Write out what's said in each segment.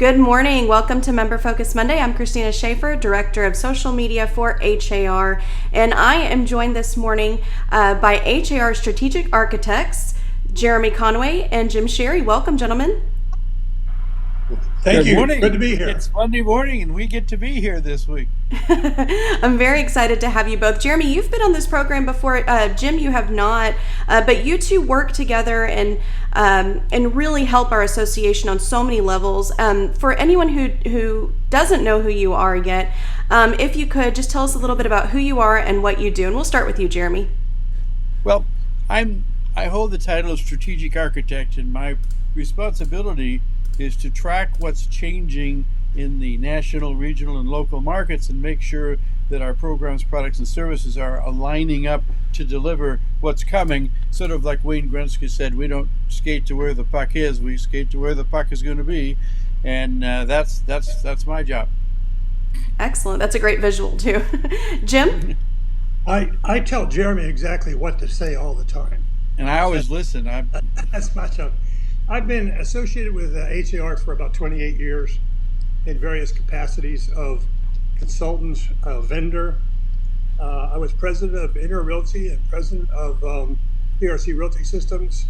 Good morning. Welcome to Member Focus Monday. I'm Christina Schaefer, Director of Social Media for HAR, and I am joined this morning by HAR Strategic Architects, Jeremy Conaway and Jim Sherry. Welcome, gentlemen. Thank you. Morning. Good to be here. It's Monday morning, and we get to be here this week. I'm very excited to have you both. Jeremy, you've been on this program before. Jim, you have not, but you two work together and really help our association on so many levels. For anyone who doesn't know who you are yet, if you could just tell us a little bit about who you are and what you do, and we'll start with you, Jeremy. Well, I hold the title of Strategic Architect, and my responsibility is to track what's changing in the national, regional, and local markets and make sure that our programs, products, and services are aligning up to deliver what's coming. Sort of like Wayne Gretzky said, we don't skate to where the puck is, we skate to where the puck is going to be, and that's my job. Excellent. That's a great visual too. Jim? I tell Jeremy exactly what to say all the time. And I always listen. That's my job. I've been associated with HAR for about 28 years in various capacities of consultant, vendor. I was president of Inter Realty and president of PRC Realty Systems,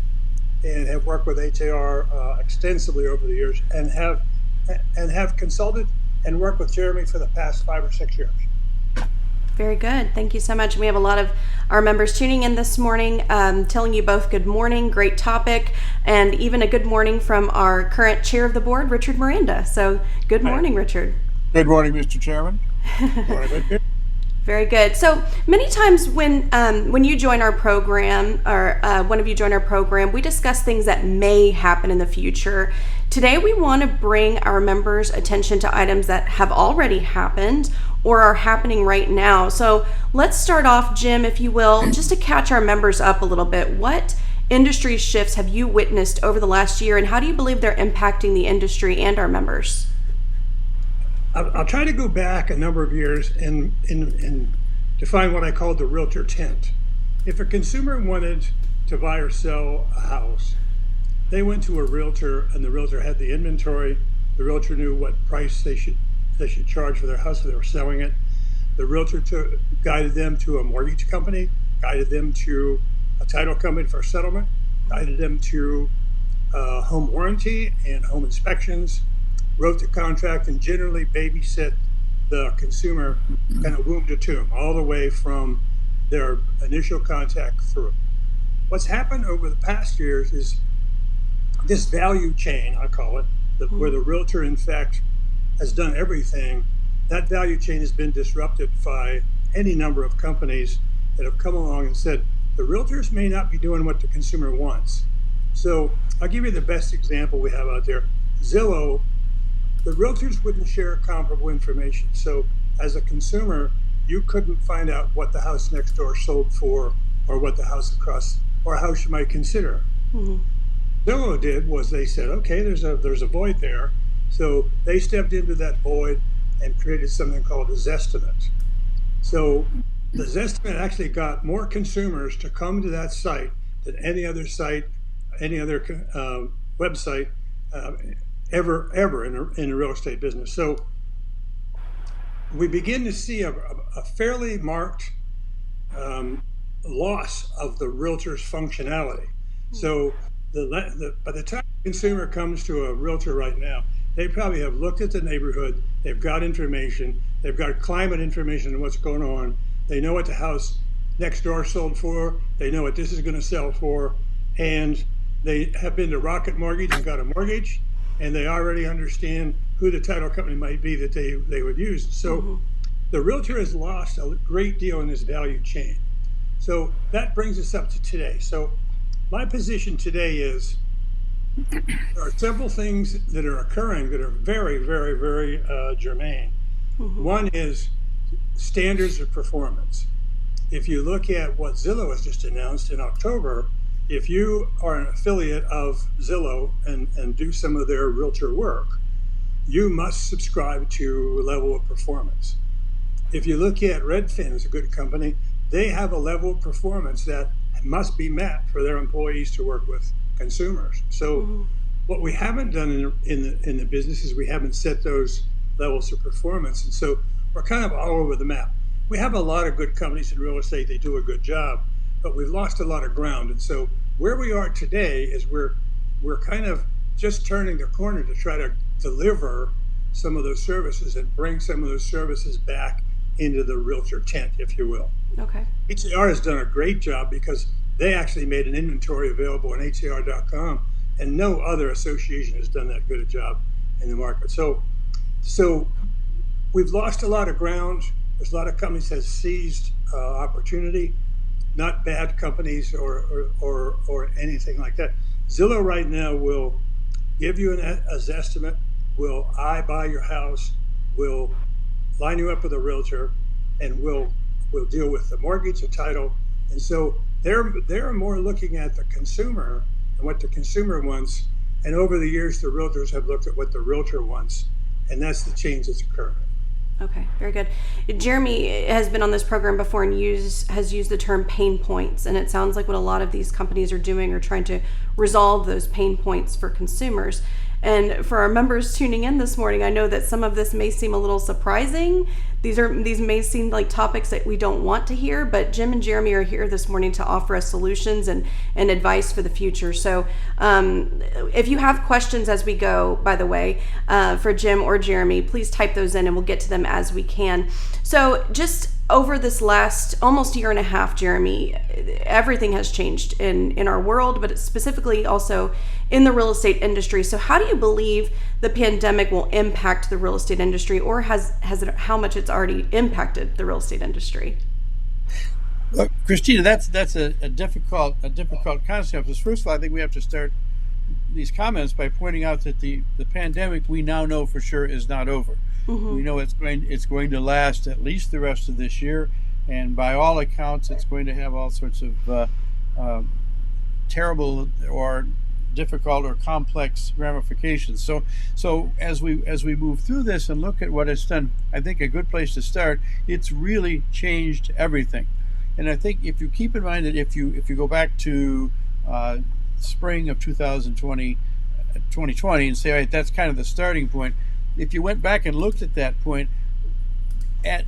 and have worked with HAR extensively over the years, and have consulted and worked with Jeremy for the past 5 or 6 years. Very good. Thank you so much. We have a lot of our members tuning in this morning, telling you both good morning, great topic, and even a good morning from our current chair of the board, Richard Miranda. So good morning, Richard. Good morning, Mr. Chairman. Very good. So many times when you join our program, or one of you join our program, we discuss things that may happen in the future. Today, we want to bring our members' attention to items that have already happened or are happening right now. So let's start off, Jim, if you will, just to catch our members up a little bit. What industry shifts have you witnessed over the last year, and how do you believe they're impacting the industry and our members? I'll try to go back a number of years and define what I call the realtor tent. If a consumer wanted to buy or sell a house, they went to a realtor, and the realtor had the inventory. The realtor knew what price they should charge for their house if they were selling it. The realtor guided them to a mortgage company, guided them to a title company for settlement, guided them to home warranty and home inspections, wrote the contract, and generally babysit the consumer kind of womb to tomb, all the way from their initial contact through. What's happened over the past years is this value chain, I call it, where the realtor, in fact, has done everything. That value chain has been disrupted by any number of companies that have come along and said, the realtors may not be doing what the consumer wants. So I'll give you the best example we have out there. Zillow, the realtors wouldn't share comparable information. So as a consumer, you couldn't find out what the house next door sold for, or what the house across, or a house you might consider. Mm-hmm. Zillow did was they said, okay, there's a void there. So they stepped into that void and created something called a Zestimate. So the Zestimate actually got more consumers to come to that site than any other site, any other website ever in the real estate business. So we begin to see a fairly marked loss of the realtor's functionality. So by the time the consumer comes to a realtor right now, they probably have looked at the neighborhood, they've got information, they've got climate information on what's going on, they know what the house next door sold for, they know what this is going to sell for, and they have been to Rocket Mortgage and got a mortgage, and they already understand who the title company might be that they would use. So the realtor has lost a great deal in this value chain. So that brings us up to today. So my position today is there are several things that are occurring that are very, very, very germane. One is standards of performance. If you look at what Zillow has just announced in October, if you are an affiliate of Zillow and do some of their realtor work, you must subscribe to a level of performance. If you look at Redfin, as a good company, they have a level of performance that must be met for their employees to work with consumers. So What we haven't done in the business is we haven't set those levels of performance, and so we're kind of all over the map. We have a lot of good companies in real estate; they do a good job, but we've lost a lot of ground. And so where we are today is we're kind of just turning the corner to try to deliver some of those services and bring some of those services back into the realtor tent, if you will. Okay. HAR has done a great job because they actually made an inventory available on HAR.com, and no other association has done that good a job in the market. So we've lost a lot of ground. There's a lot of companies that have seized opportunity, not bad companies or anything like that. Zillow right now will give you an estimate, will buy your house, will line you up with a realtor, and will deal with the mortgage and title. And so they're more looking at the consumer and what the consumer wants. And over the years, the realtors have looked at what the realtor wants, and that's the change that's occurring. Okay, very good. Jeremy has been on this program before and has used the term pain points, and it sounds like what a lot of these companies are doing are trying to resolve those pain points for consumers. And for our members tuning in this morning, I know that some of this may seem a little surprising. These may seem like topics that we don't want to hear, but Jim and Jeremy are here this morning to offer us solutions and advice for the future. So if you have questions as we go, by the way, for Jim or Jeremy, please type those in and we'll get to them as we can. So just over this last almost year and a half, Jeremy, everything has changed in our world, but specifically also in the real estate industry. So how do you believe the pandemic will impact the real estate industry, or has it, how much it's already impacted the real estate industry? Well, Christina, that's a difficult concept. Because first of all, I think we have to start these comments by pointing out that the pandemic we now know for sure is not over. Mm-hmm. We know it's going to last at least the rest of this year, and by all accounts, it's going to have all sorts of terrible or difficult or complex ramifications. So as we move through this and look at what it's done, I think a good place to start, it's really changed everything. And I think if you keep in mind that if you go back to spring of 2020 and say, all right, that's kind of the starting point. If you went back and looked at that point,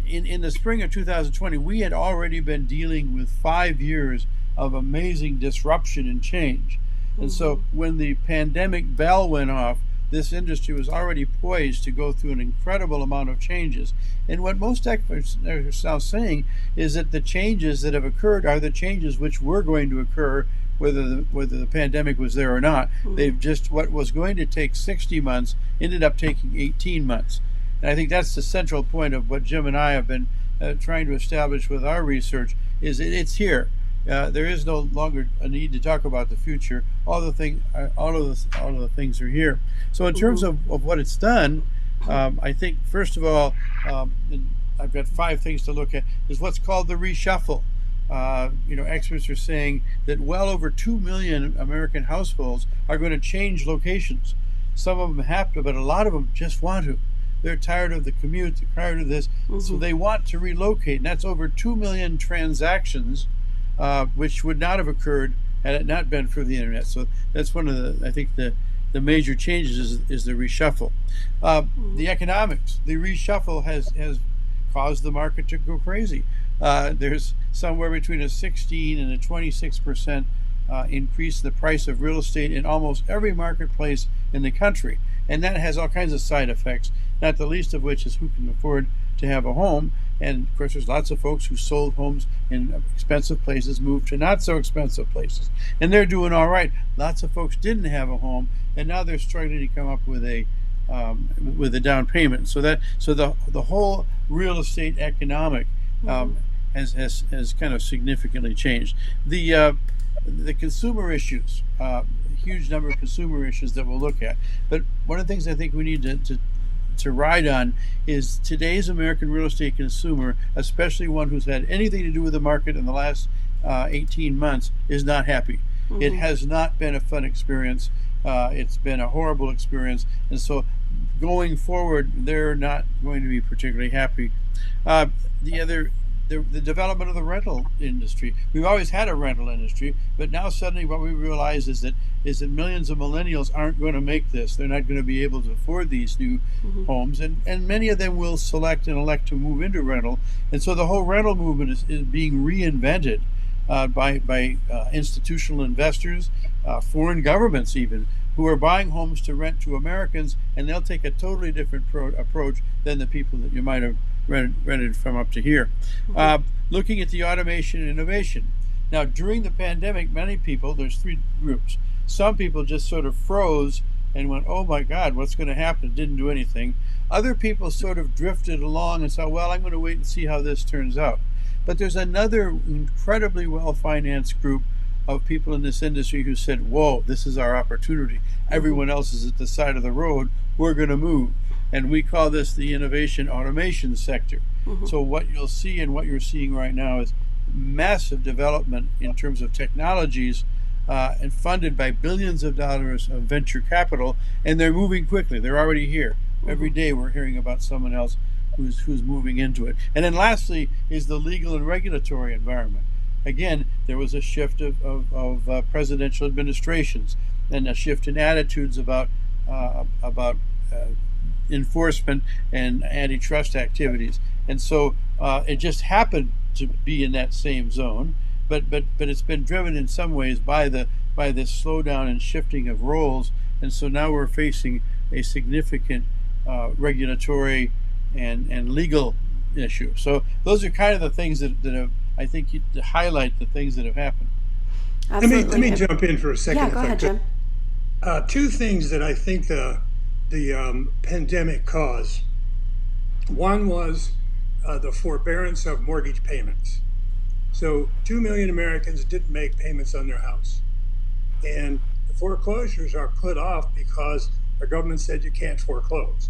in the spring of 2020, we had already been dealing with 5 years of amazing disruption and change. And so when the pandemic bell went off, this industry was already poised to go through an incredible amount of changes. And what most experts are now saying is that the changes that have occurred are the changes which were going to occur whether the pandemic was there or not. They've just, what was going to take 60 months ended up taking 18 months. And I think that's the central point of what Jim and I have been trying to establish with our research, is it's here. There is no longer a need to talk about the future. All of the things are here. So in terms of what it's done, I think first of all, I've got 5 things to look at. Is what's called the reshuffle. Experts are saying that well over 2 million American households are going to change locations. Some of them have to, but a lot of them just want to. They're tired of the commute, they're tired of this, so they want to relocate. And that's over 2 million transactions, which would not have occurred had it not been for the internet. So that's one of the major changes is the reshuffle. The economics, the reshuffle has caused the market to go crazy. There's somewhere between a 16 and a 26% increase in the price of real estate in almost every marketplace in the country. And that has all kinds of side effects, not the least of which is who can afford to have a home. And of course, there's lots of folks who sold homes in expensive places, moved to not so expensive places, and they're doing all right. Lots of folks didn't have a home, and now they're struggling to come up with a down payment. So the whole real estate economic has kind of significantly changed. The consumer issues, a huge number of consumer issues that we'll look at. But one of the things I think we need to ride on is today's American real estate consumer, especially one who's had anything to do with the market in the last 18 months, is not happy. It has not been a fun experience. It's been a horrible experience. And so going forward, they're not going to be particularly happy. The the development of the rental industry. We've always had a rental industry, but now suddenly what we realize is that millions of millennials aren't going to make this. They're not going to be able to afford these new homes, and many of them will select and elect to move into rental. And so the whole rental movement is being reinvented by institutional investors, foreign governments even, who are buying homes to rent to Americans, and they'll take a totally different approach than the people that you might have rented from up to here. Looking at the automation and innovation. Now, during the pandemic, many people, there's three groups. Some people just sort of froze and went, oh my God, what's going to happen? Didn't do anything. Other people sort of drifted along and said, well, I'm going to wait and see how this turns out. But there's another incredibly well-financed group of people in this industry who said, whoa, this is our opportunity. Everyone else is at the side of the road. We're going to move. And we call this the innovation automation sector. So what you'll see and what you're seeing right now is massive development in terms of technologies and funded by billions of dollars of venture capital. And they're moving quickly. They're already here. Every day we're hearing about someone else who's moving into it. And then lastly is the legal and regulatory environment. Again, there was a shift of presidential administrations and a shift in attitudes about enforcement and antitrust activities. And so it just happened to be in that same zone, but it's been driven in some ways by this slowdown and shifting of roles. And so now we're facing a significant regulatory and legal issue. So those are kind of the things that have, I think, to highlight the things that have happened. Absolutely. Let me jump in for a second. Yeah, go ahead, Jim. Two things that I think the pandemic caused. One was the forbearance of mortgage payments. So 2 million Americans didn't make payments on their house. And the foreclosures are put off because the government said you can't foreclose.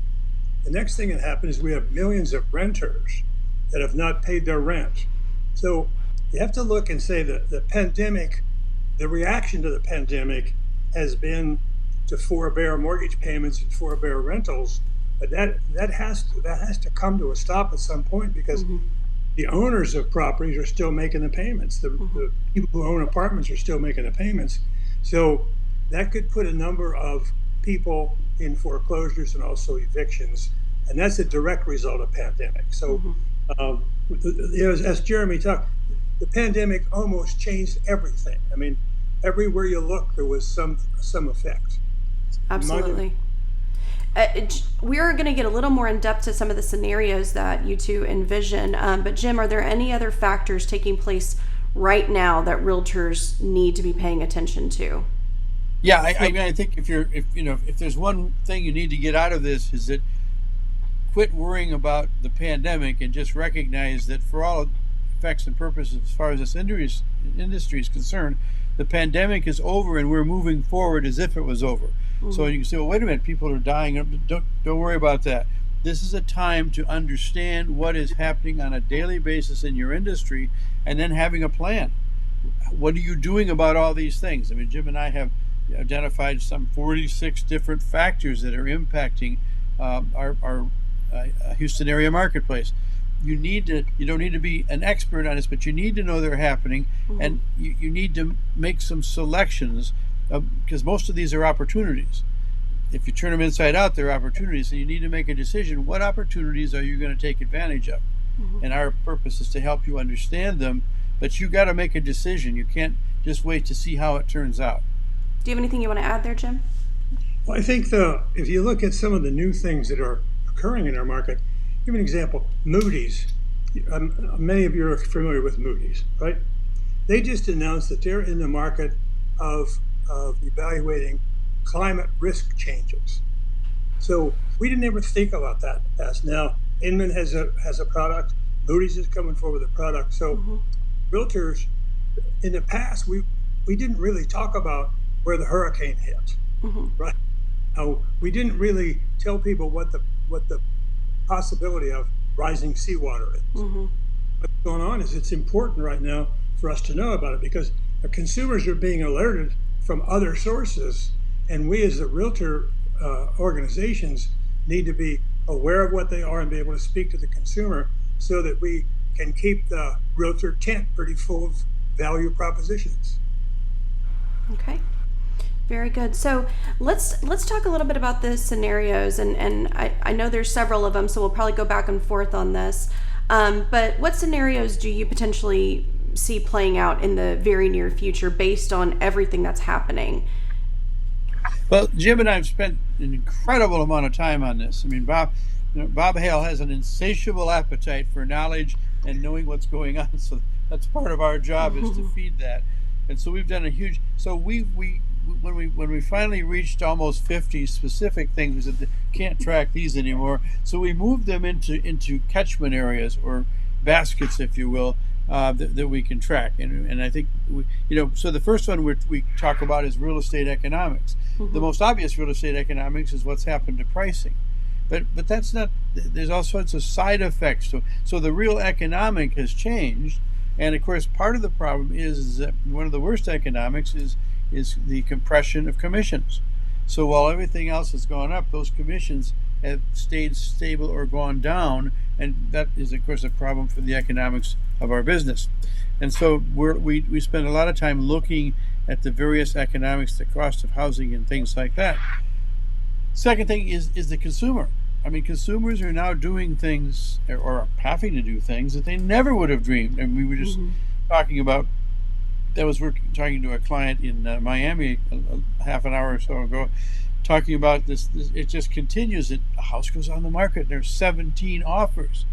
The next thing that happened is we have millions of renters that have not paid their rent. So you have to look and say that the pandemic, the reaction to the pandemic has been to forbear mortgage payments and forbear rentals, but that has to come to a stop at some point, because the owners of properties are still making the payments. The people who own apartments are still making the payments. So that could put a number of people in foreclosures and also evictions, and that's a direct result of pandemic. So as Jeremy talked, the pandemic almost changed everything. I mean, everywhere you look, there was some effect. Absolutely. We are going to get a little more in depth to some of the scenarios that you two envision. But Jim, are there any other factors taking place right now that realtors need to be paying attention to? Yeah, I mean, I think if there's one thing you need to get out of this, is that quit worrying about the pandemic and just recognize that for all effects and purposes, as far as this industry is concerned, the pandemic is over and we're moving forward as if it was over. So you can say, well, wait a minute, people are dying. Don't worry about that. This is a time to understand what is happening on a daily basis in your industry, and then having a plan. What are you doing about all these things? I mean, Jim and I have identified some 46 different factors that are impacting our Houston area marketplace. You don't need to be an expert on this, but you need to know they're happening, and you need to make some selections, because most of these are opportunities. If you turn them inside out, they're opportunities, and you need to make a decision. What opportunities are you going to take advantage of? And our purpose is to help you understand them, but you got to make a decision. You can't just wait to see how it turns out. Do you have anything you want to add there, Jim? Well, I think if you look at some of the new things that are occurring in our market, give an example. Moody's. Many of you are familiar with Moody's, right? They just announced that they're in the market of evaluating climate risk changes. So we didn't ever think about that as now. Inman has a product. Moody's is coming forward with a product. So realtors, in the past, we didn't really talk about where the hurricane hit, right? We didn't really tell people what the possibility of rising seawater is. What's going on is it's important right now for us to know about it, because the consumers are being alerted from other sources, and we as the realtor organizations need to be aware of what they are and be able to speak to the consumer so that we can keep the realtor tent pretty full of value propositions. Okay. Very good. So let's talk a little bit about the scenarios, and I know there's several of them, so we'll probably go back and forth on this. But what scenarios do you potentially see playing out in the very near future based on everything that's happening? Well, Jim and I have spent an incredible amount of time on this. I mean, Bob Hale has an insatiable appetite for knowledge and knowing what's going on. So that's part of our job, is to feed that. And so we've done a huge. So when we finally reached almost 50 specific things, we said, can't track these anymore. So we moved them into catchment areas, or baskets, if you will, that we can track. And I think so the first one we talk about is real estate economics. The most obvious real estate economics is what's happened to pricing. But that's not. There's all sorts of side effects. So the real economic has changed, and of course part of the problem is that one of the worst economics is the compression of commissions. So while everything else has gone up, those commissions have stayed stable or gone down, and that is of course a problem for the economics of our business. And so we spend a lot of time looking at the various economics, the cost of housing and things like that. Second thing is the consumer. I mean, consumers are now doing things, or having to do things that they never would have dreamed. And we were just talking about, talking to a client in Miami a half an hour or so ago, talking about this. It just continues. A house goes on the market, and there's 17 offers.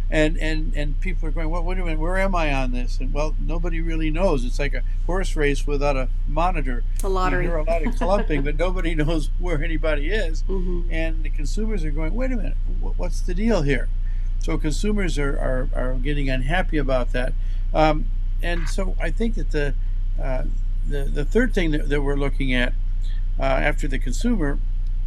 And people are going, well, wait a minute, where am I on this? And well, nobody really knows. It's like a horse race without a monitor. A lottery. You hear a lot of clumping, but nobody knows where anybody is. And the consumers are going, wait a minute, what's the deal here? So consumers are getting unhappy about that. And so I think that the third thing that we're looking at after the consumer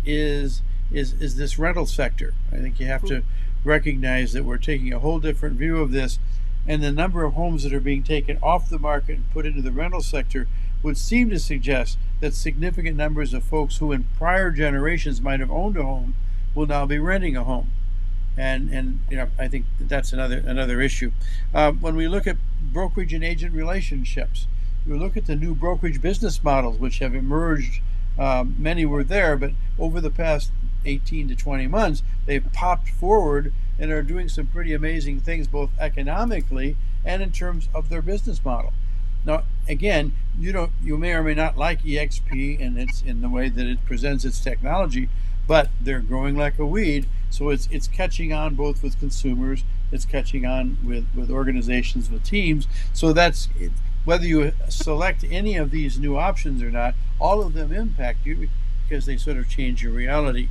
is this rental sector. I think you have to recognize that we're taking a whole different view of this, and the number of homes that are being taken off the market and put into the rental sector would seem to suggest that significant numbers of folks who in prior generations might have owned a home will now be renting a home. And I think that's another issue. When we look at brokerage and agent relationships, we look at the new brokerage business models which have emerged. Many were there, but over the past 18 to 20 months, they've popped forward and are doing some pretty amazing things, both economically and in terms of their business model. Now, again, you may or may not like EXP and it's in the way that it presents its technology, but they're growing like a weed. So it's catching on both with consumers, it's catching on with organizations, with teams. So that's it. Whether you select any of these new options or not, all of them impact you because they sort of change your reality.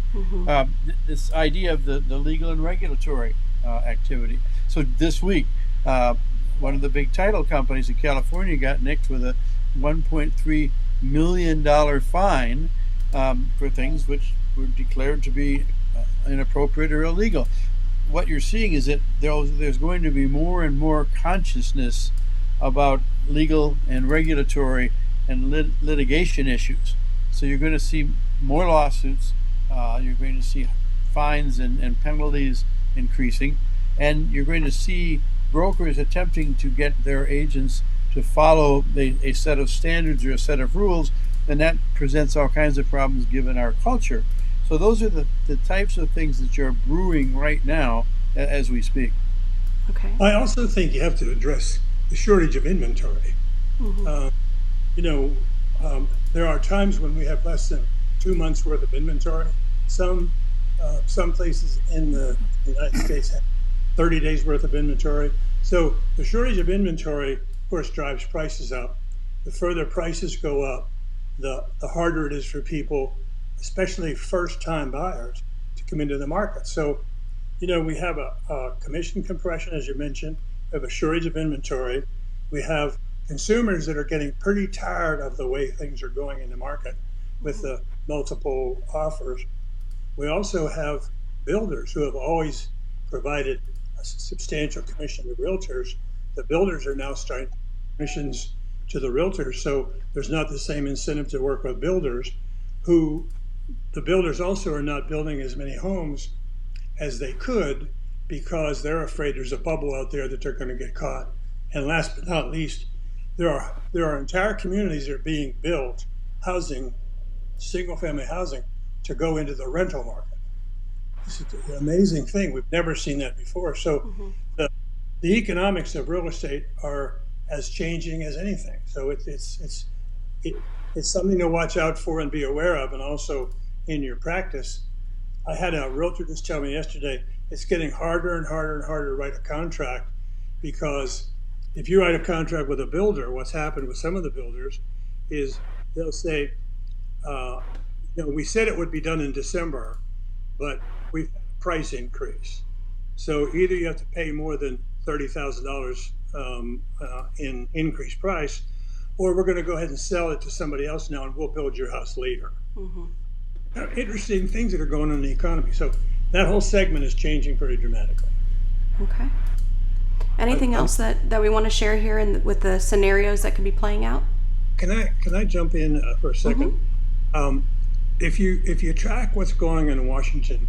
This idea of the legal and regulatory activity. So this week, one of the big title companies in California got nicked with a $1.3 million fine for things which were declared to be inappropriate or illegal. What you're seeing is that there's going to be more and more consciousness about legal and regulatory and litigation issues. So you're going to see more lawsuits, you're going to see fines and penalties increasing, and you're going to see brokers attempting to get their agents to follow a set of standards or a set of rules, and that presents all kinds of problems given our culture. So those are the types of things that are brewing right now as we speak. Okay. I also think you have to address the shortage of inventory. There are times when we have less than 2 months worth of inventory. Some places in the United States have 30 days worth of inventory. So the shortage of inventory, of course, drives prices up. The further prices go up, the harder it is for people, especially first-time buyers, to come into the market. So, we have a commission compression, as you mentioned. We have a shortage of inventory. We have consumers that are getting pretty tired of the way things are going in the market with the multiple offers. We also have builders who have always provided a substantial commission to realtors. The builders are now starting commissions to the realtors, so there's not the same incentive to work with builders. The builders also are not building as many homes as they could because they're afraid there's a bubble out there that they're going to get caught. And last but not least, there are entire communities that are being built, housing, single-family housing, to go into the rental market. This is an amazing thing. We've never seen that before. So the economics of real estate are as changing as anything. So it's something to watch out for and be aware of, and also in your practice. I had a realtor just tell me yesterday, it's getting harder and harder and harder to write a contract, because if you write a contract with a builder, what's happened with some of the builders is they'll say, we said it would be done in December, but we've had a price increase. So either you have to pay more than $30,000 in increased price, or we're going to go ahead and sell it to somebody else now, and we'll build your house later. Interesting things that are going on in the economy. So that whole segment is changing pretty dramatically. Okay. Anything else that we want to share here with the scenarios that could be playing out? Can I jump in for a second? If you track what's going on in Washington,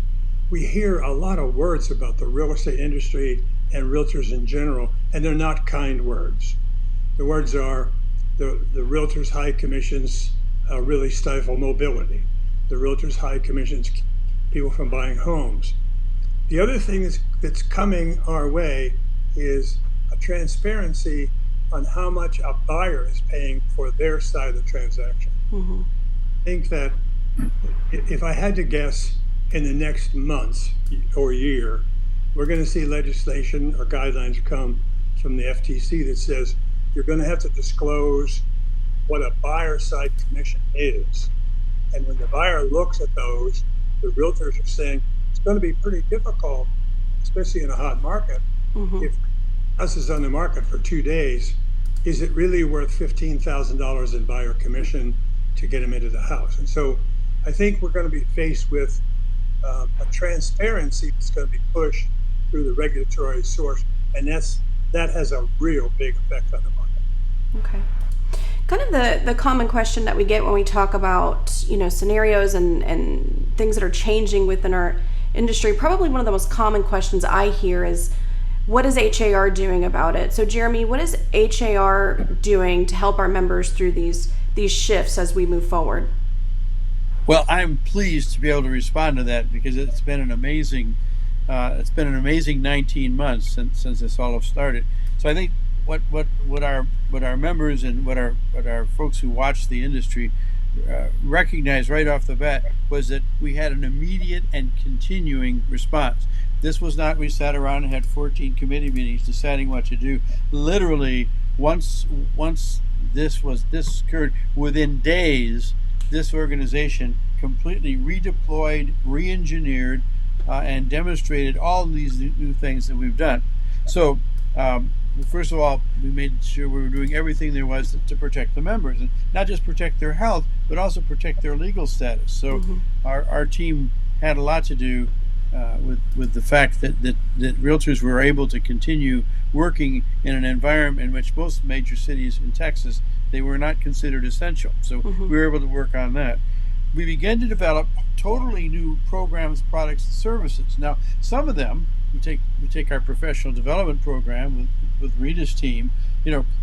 we hear a lot of words about the real estate industry and realtors in general, and they're not kind words. The words are the realtors' high commissions really stifle mobility. The realtors' high commissions keep people from buying homes. The other thing that's coming our way is a transparency on how much a buyer is paying for their side of the transaction. I think that if I had to guess, in the next months or year, we're going to see legislation or guidelines come from the FTC that says you're going to have to disclose what a buyer side commission is. And when the buyer looks at those, the realtors are saying it's going to be pretty difficult, especially in a hot market. If a house is on the market for 2 days, is it really worth $15,000 in buyer commission to get them into the house? And so I think we're going to be faced with a transparency that's going to be pushed through the regulatory source, and that has a real big effect on the market. Okay. Kind of the common question that we get when we talk about scenarios and things that are changing within our industry, probably one of the most common questions I hear is, what is HAR doing about it? So Jeremy, what is HAR doing to help our members through these shifts as we move forward? Well, I'm pleased to be able to respond to that, because it's been an amazing 19 months since this all started. So I think what our members and what our folks who watch the industry recognized right off the bat was that we had an immediate and continuing response. This was not, we sat around and had 14 committee meetings deciding what to do. Literally, once this occurred, within days, this organization completely redeployed, re-engineered, and demonstrated all these new things that we've done. So, first of all, we made sure we were doing everything there was to protect the members, and not just protect their health, but also protect their legal status. So our team had a lot to do with the fact that realtors were able to continue working in an environment in which most major cities in Texas, they were not considered essential. So we were able to work on that. We began to develop totally new programs, products, and services. Now, some of them, we take our professional development program with Rita's team.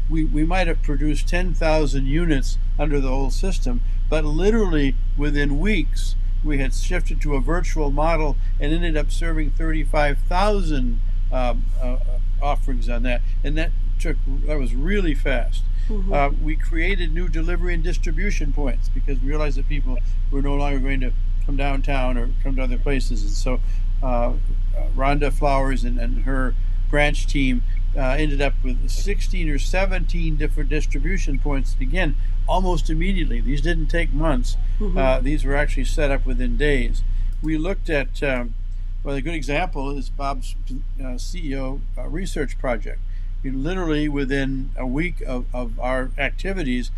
We might have produced 10,000 units under the whole system, but literally within weeks, we had shifted to a virtual model and ended up serving 35,000 offerings on that, and that was really fast. We created new delivery and distribution points because we realized that people were no longer going to come downtown or come to other places, and so Rhonda Flowers and her branch team ended up with 16 or 17 different distribution points, again, almost immediately. These didn't take months. These were actually set up within days. We looked at, a good example is Bob's CEO research project. Literally within a week of our activities,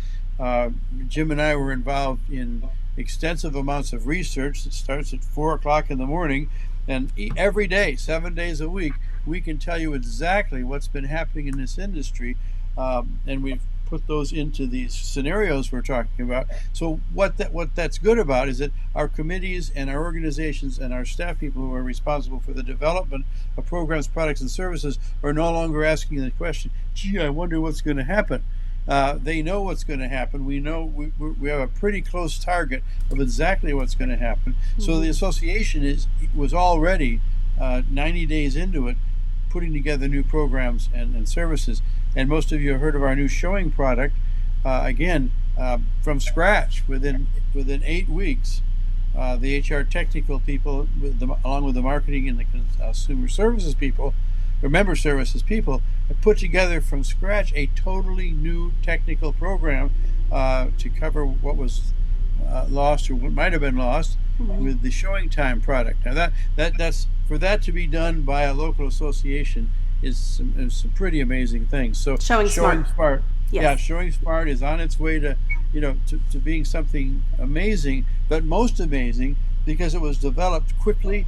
Jim and I were involved in extensive amounts of research that starts at 4 o'clock in the morning, and every day, 7 days a week, we can tell you exactly what's been happening in this industry, and we've put those into these scenarios we're talking about. So what that's good about is that our committees and our organizations and our staff people who are responsible for the development of programs, products, and services are no longer asking the question, gee, I wonder what's going to happen. They know what's going to happen. We know we have a pretty close target of exactly what's going to happen. Mm-hmm. So the association was already 90 days into it, putting together new programs and services. And most of you have heard of our new showing product, again, from scratch within 8 weeks. The HR technical people, along with the marketing and the consumer services people, or member services people, have put together from scratch a totally new technical program to cover what was lost or what might have been lost with the showing time product. Now that's for that to be done by a local association is some pretty amazing things. So Showing Smart. Yes. Yeah, Showing Smart is on its way to to being something amazing, but most amazing because it was developed quickly,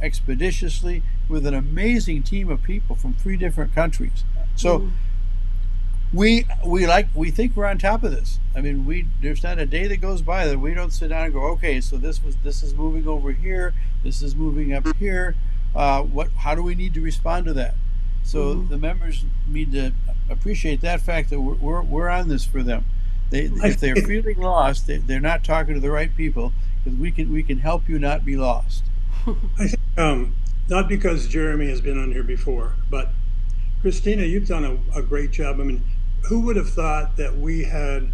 expeditiously, with an amazing team of people from 3 different countries. So we think we're on top of this. I mean, there's not a day that goes by that we don't sit down and go, okay, so this is moving over here, this is moving up here. How do we need to respond to that? So the members need to appreciate that fact that we're on this for them. If they're feeling lost, they're not talking to the right people, because we can help you not be lost. I think not because Jeremy has been on here before, but Christina, you've done a great job. I mean, who would have thought that we had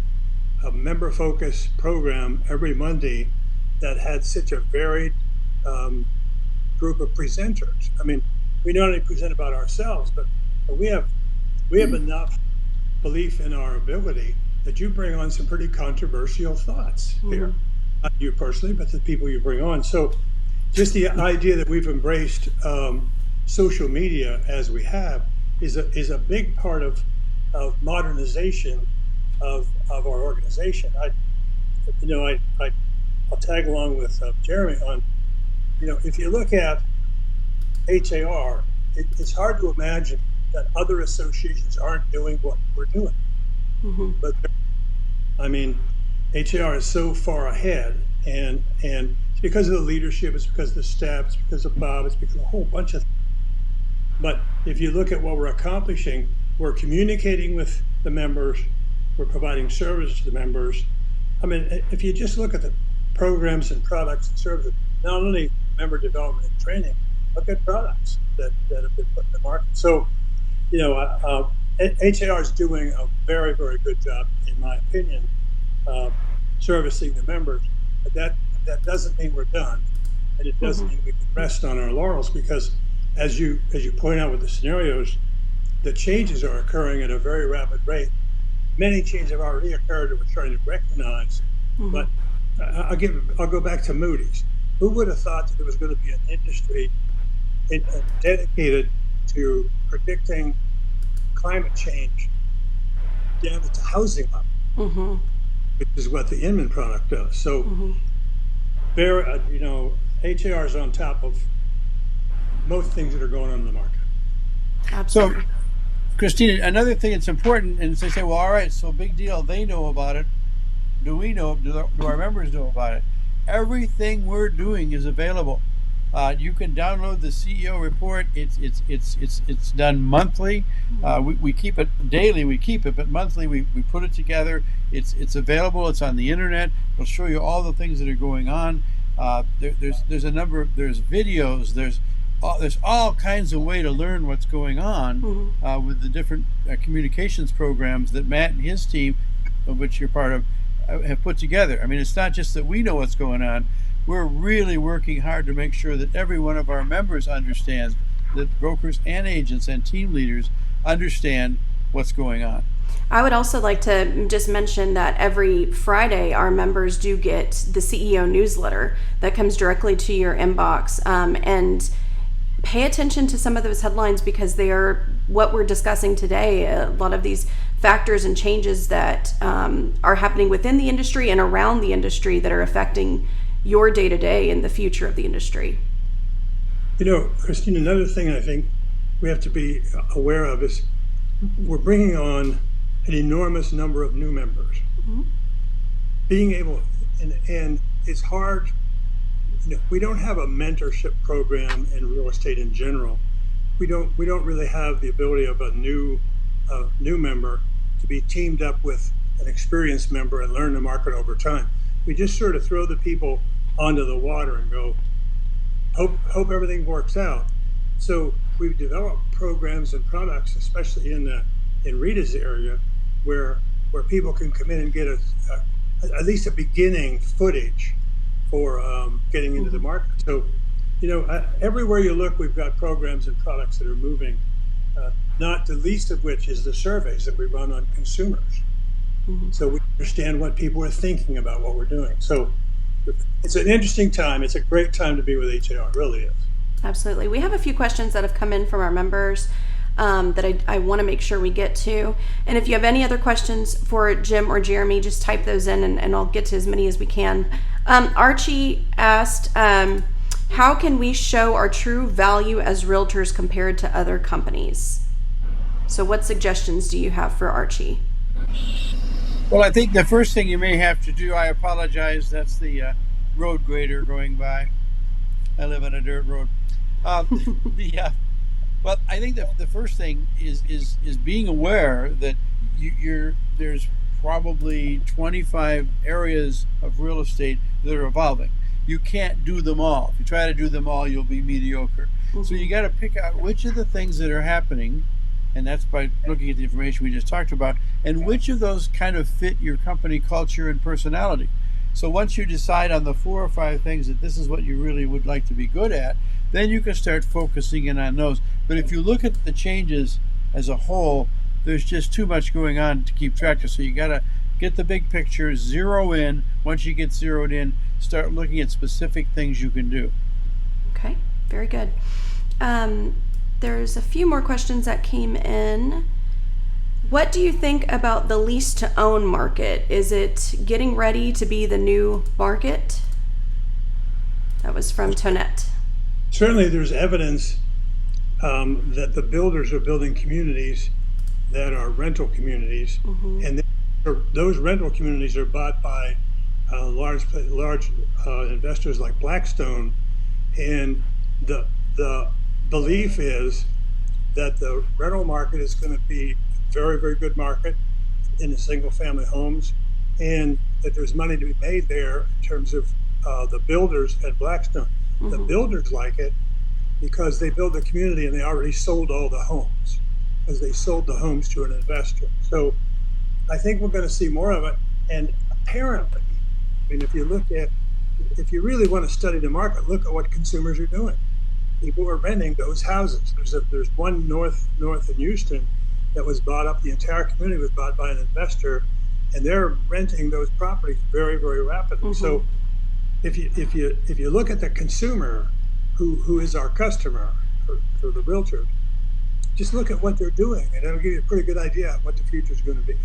a member-focused program every Monday that had such a varied group of presenters? I mean, we not only present about ourselves, but we have enough belief in our ability that you bring on some pretty controversial thoughts here. Not you personally, but the people you bring on. So just the idea that we've embraced social media as we have is a big part of modernization of our organization. I'll tag along with Jeremy on, if you look at HAR, it's hard to imagine that other associations aren't doing what we're doing. But I mean, HAR is so far ahead, and it's because of the leadership, it's because of the staff, it's because of Bob, it's because of a whole bunch of things. But if you look at what we're accomplishing, we're communicating with the members, we're providing service to the members. I mean, if you just look at the programs and products and services, not only member development and training, but good products that have been put in the market. So, HAR is doing a very, very good job, in my opinion, servicing the members. But that doesn't mean we're done, and it doesn't mean we can rest on our laurels, because as you point out with the scenarios, the changes are occurring at a very rapid rate. Many changes have already occurred that we're trying to recognize. But I'll go back to Moody's. Who would have thought that there was going to be an industry dedicated to predicting climate change down at the housing level, which is what the Inman product does. So, HAR is on top of most things that are going on in the market. Absolutely. So, Christina, another thing that's important, and they say, well, all right, so big deal, they know about it. Do we know? Do our members know about it? Everything we're doing is available. You can download the CEO report. It's done monthly. We keep it daily. We keep it, but monthly we put it together. It's available. It's on the internet. It'll show you all the things that are going on. There's a number. There's videos. There's all kinds of way to learn what's going on with the different communications programs that Matt and his team, of which you're part of, have put together. I mean, it's not just that we know what's going on. We're really working hard to make sure that every one of our members understands, that brokers and agents and team leaders understand what's going on. I would also like to just mention that every Friday our members do get the CEO newsletter that comes directly to your inbox, and pay attention to some of those headlines, because they are what we're discussing today. A lot of these factors and changes that are happening within the industry and around the industry that are affecting your day-to-day and the future of the industry. Christine, another thing I think we have to be aware of is we're bringing on an enormous number of new members. Being able, and it's hard, we don't have a mentorship program in real estate in general. We don't really have the ability of a new member to be teamed up with an experienced member and learn the market over time. We just sort of throw the people onto the water and go, hope everything works out. So we've developed programs and products, especially in Rita's area, where people can come in and get at least a beginning footage for getting into the market. So, everywhere you look, we've got programs and products that are moving, not the least of which is the surveys that we run on consumers. So we understand what people are thinking about what we're doing. So it's an interesting time. It's a great time to be with HAR. It really is. Absolutely. We have a few questions that have come in from our members that I want to make sure we get to. And if you have any other questions for Jim or Jeremy, just type those in and I'll get to as many as we can. Archie asked, how can we show our true value as realtors compared to other companies? So what suggestions do you have for Archie? Well, I think the first thing you may have to do, I apologize, that's the road grader going by. I live on a dirt road. Well, I think that the first thing is being aware that there's probably 25 areas of real estate that are evolving. You can't do them all. If you try to do them all, you'll be mediocre. So you got to pick out which of the things that are happening, and that's by looking at the information we just talked about, and which of those kind of fit your company culture and personality. So once you decide on the 4 or 5 things that this is what you really would like to be good at, then you can start focusing in on those. But if you look at the changes as a whole, there's just too much going on to keep track of. So you got to get the big picture, zero in. Once you get zeroed in, start looking at specific things you can do. Okay, very good. There's a few more questions that came in. What do you think about the lease to own market? Is it getting ready to be the new market? That was from Tonette. Certainly there's evidence that the builders are building communities that are rental communities, and those rental communities are bought by large investors like Blackstone, and the belief is that the rental market is going to be a very, very good market in the single family homes, and that there's money to be made there in terms of the builders at Blackstone. The builders like it because they build the community and they already sold all the homes, because they sold the homes to an investor. So I think we're going to see more of it. And apparently, I mean, if you really want to study the market, look at what consumers are doing. People are renting those houses. There's one north in Houston that was bought up. The entire community was bought by an investor, and they're renting those properties very, very rapidly. So if you look at the consumer, who is our customer for the realtor, just look at what they're doing, and it'll give you a pretty good idea of what the future is going to be.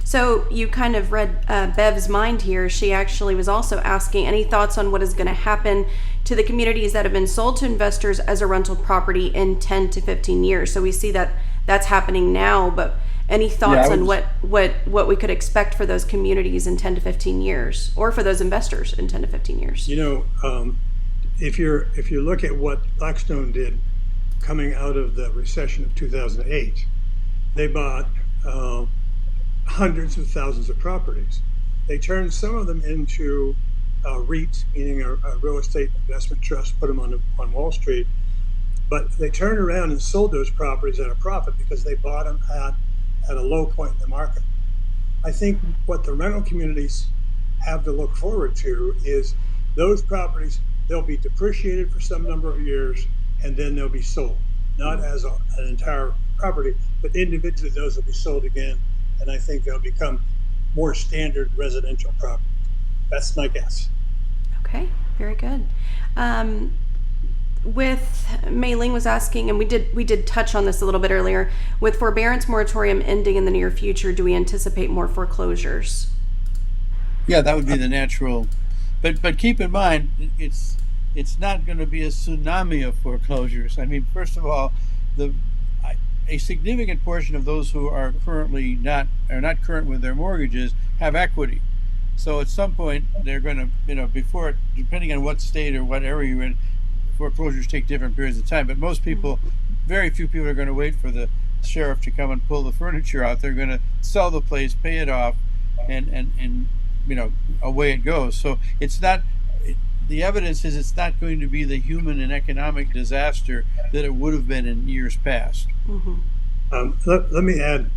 So you kind of read Bev's mind here. She actually was also asking any thoughts on what is going to happen to the communities that have been sold to investors as a rental property in 10 to 15 years. So we see that that's happening now, but any thoughts on what we could expect for those communities in 10 to 15 years, or for those investors in 10 to 15 years? If you look at what Blackstone did coming out of the recession of 2008, they bought hundreds of thousands of properties. They turned some of them into REITs, meaning a real estate investment trust, put them on Wall Street. But they turned around and sold those properties at a profit because they bought them at a low point in the market. I think what the rental communities have to look forward to is those properties, they'll be depreciated for some number of years, and then they'll be sold, not as an entire property, but individually those will be sold again, and I think they'll become more standard residential properties. That's my guess. Okay, very good. With Mei Ling was asking, and we did touch on this a little bit earlier, with forbearance moratorium ending in the near future, do we anticipate more foreclosures? Yeah, that would be the natural, but keep in mind, it's not going to be a tsunami of foreclosures. I mean, first of all, a significant portion of those who are not current with their mortgages have equity. So at some point they're going to, before, depending on what state or what area you're in, foreclosures take different periods of time. But most people, very few people are going to wait for the sheriff to come and pull the furniture out. They're going to sell the place, pay it off, and away it goes. So it's not. The evidence is it's not going to be the human and economic disaster that it would have been in years past. Let me add,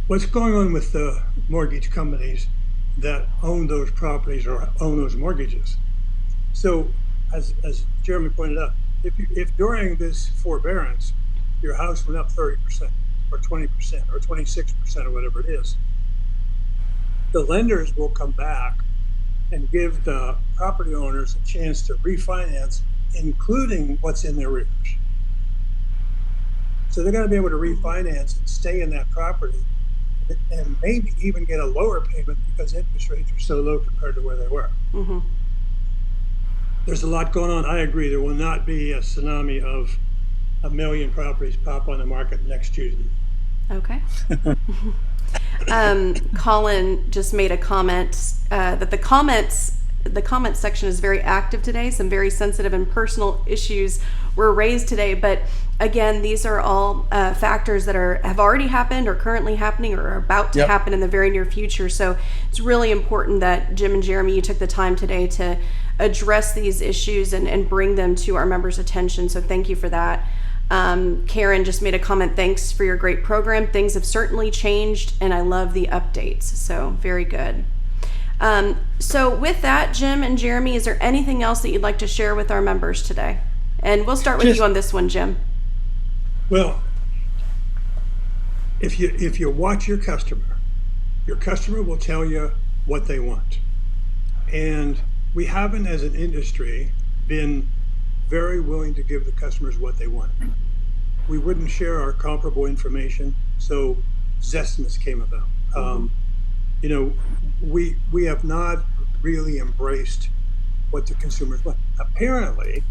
what's going on with the mortgage companies that own those properties or own those mortgages. So, as Jeremy pointed out, if during this forbearance, your house went up 30% or 20% or 26% or whatever it is, the lenders will come back and give the property owners a chance to refinance, including what's in their arrears. So they're going to be able to refinance and stay in that property and maybe even get a lower payment because interest rates are so low compared to where they were. There's a lot going on. I agree. There will not be a tsunami of 1 million properties pop on the market next Tuesday. Okay. Colin just made a comment that the comment section is very active today. Some very sensitive and personal issues were raised today, but again, these are all factors that have already happened or currently happening or are about to happen in the very near future. So it's really important that Jim and Jeremy, you took the time today to address these issues and bring them to our members' attention. So thank you for that. Karen just made a comment. Thanks for your great program. Things have certainly changed, and I love the updates. So very good. So with that, Jim and Jeremy, is there anything else that you'd like to share with our members today? And we'll start with you on this one, Jim. Well, if you watch your customer will tell you what they want. And we haven't, as an industry, been very willing to give the customers what they want. We wouldn't share our comparable information, so Zestimates came about. We have not really embraced what the consumers want. Apparently,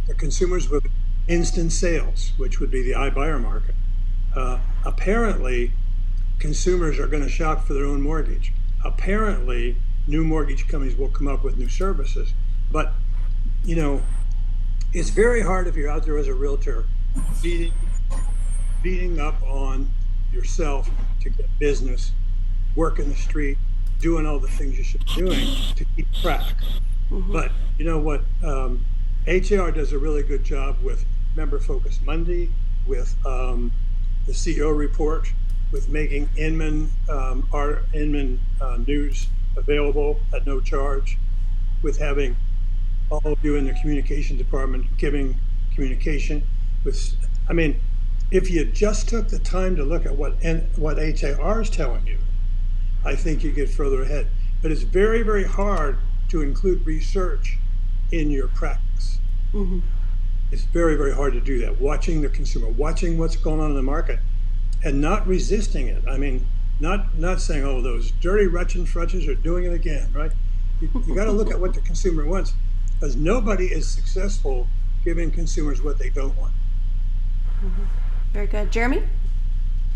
the consumers with instant sales, which would be the iBuyer market, apparently consumers are going to shop for their own mortgage. Apparently, new mortgage companies will come up with new services. But, it's very hard if you're out there as a realtor beating up on yourself to get business, work in the street, doing all the things you should be doing to keep track. But you know what? HAR does a really good job with Member Focus Monday, with the CEO report, with making our Inman news available at no charge, with having all of you in the communication department giving communication. If you just took the time to look at what HAR is telling you, I think you get further ahead. But it's very, very hard to include research in your practice. It's very, very hard to do that. Watching the consumer, watching what's going on in the market, and not resisting it. Not saying, oh, those dirty wretched frutches are doing it again, right? You got to look at what the consumer wants, because nobody is successful giving consumers what they don't want. Very good. Jeremy?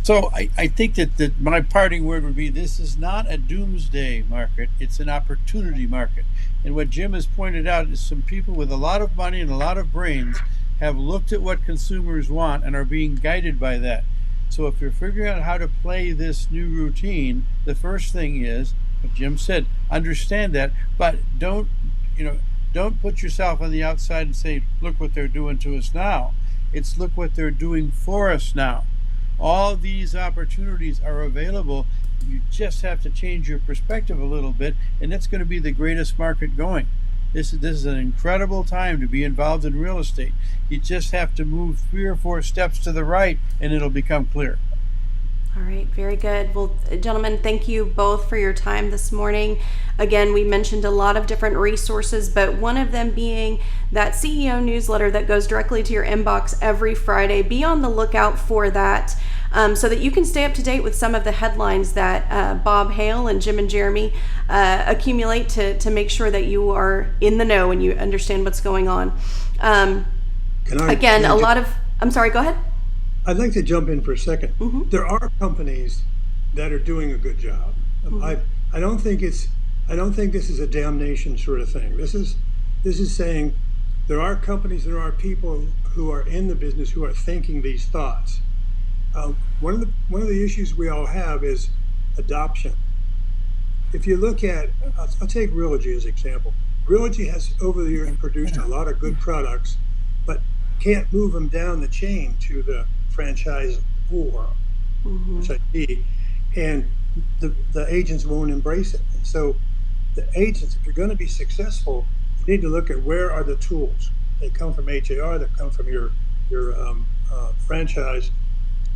So I think that my parting word would be, this is not a doomsday market, it's an opportunity market. And what Jim has pointed out is some people with a lot of money and a lot of brains have looked at what consumers want and are being guided by that. So if you're figuring out how to play this new routine, the first thing is, what Jim said, understand that, but don't put yourself on the outside and say, look what they're doing to us now. It's look what they're doing for us now. All these opportunities are available. You just have to change your perspective a little bit, and that's going to be the greatest market going. This is an incredible time to be involved in real estate. You just have to move 3 or 4 steps to the right, and it'll become clear. All right, very good. Well, gentlemen, thank you both for your time this morning. Again, we mentioned a lot of different resources, but one of them being that CEO newsletter that goes directly to your inbox every Friday. Be on the lookout for that so that you can stay up to date with some of the headlines that Bob Hale and Jim and Jeremy accumulate to make sure that you are in the know and you understand what's going on. I'm sorry, go ahead. I'd like to jump in for a second. There are companies that are doing a good job. I don't think this is a damnation sort of thing. This is saying there are companies, there are people who are in the business who are thinking these thoughts. One of the issues we all have is adoption. If you look at, I'll take Realogy as an example. Realogy has over the years produced a lot of good products, but can't move them down the chain to the franchise world, which I see, and the agents won't embrace it. And so the agents, if you're going to be successful, you need to look at where are the tools. They come from HAR, they come from your franchise,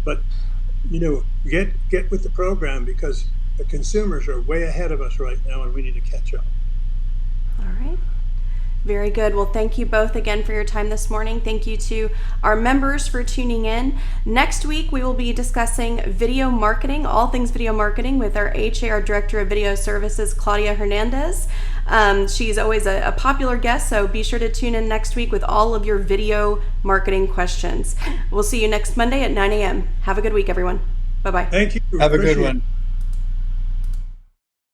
but get with the program, because the consumers are way ahead of us right now, and we need to catch up. All right. Very good. Well, thank you both again for your time this morning. Thank you to our members for tuning in. Next week, we will be discussing video marketing, all things video marketing, with our HAR Director of Video Services, Claudia Hernandez. She's always a popular guest, so be sure to tune in next week with all of your video marketing questions. We'll see you next Monday at 9 a.m. Have a good week, everyone. Bye-bye. Thank you. Have a good Appreciate one. it.